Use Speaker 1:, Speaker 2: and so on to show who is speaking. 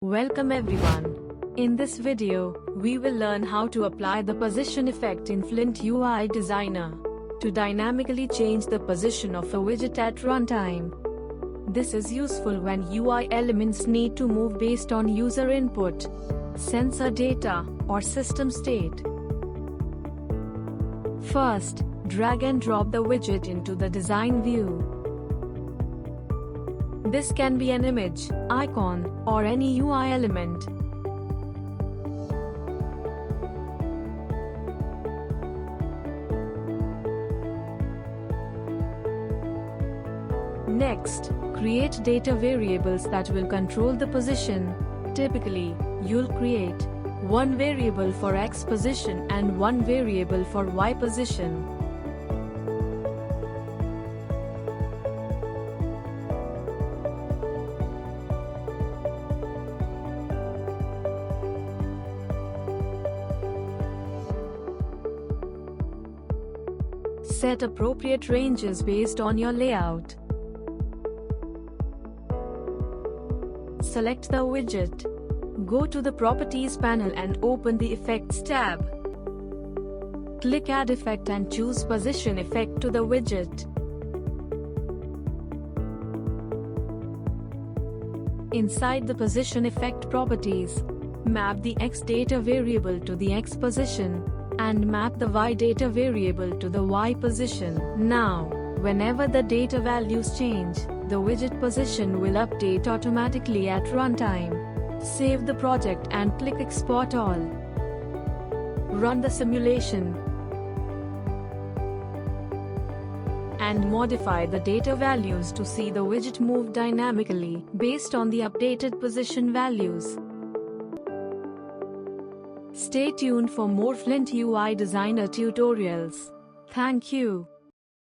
Speaker 1: Welcome everyone. In this video, we will learn how to apply the position effect in Flint UI Designer to dynamically change the position of a widget at runtime. This is useful when UI elements need to move based on user input, sensor data, or system state. First, drag and drop the widget into the design view. This can be an image, icon, or any UI element. Next, create data variables that will control the position. Typically, you'll create one variable for X position and one variable for Y position. Set appropriate ranges based on your layout. Select the widget. Go to the Properties panel and open the Effects tab. Click Add Effect and choose Position Effect to the widget. Inside the Position Effect properties, map the X data variable to the X position, and map the Y data variable to the Y position. Now, whenever the data values change, the widget position will update automatically at runtime. Save the project and click Export All. Run the simulation and modify the data values to see the widget move dynamically based on the updated position values. Stay tuned for more Flint UI Designer tutorials. Thank you.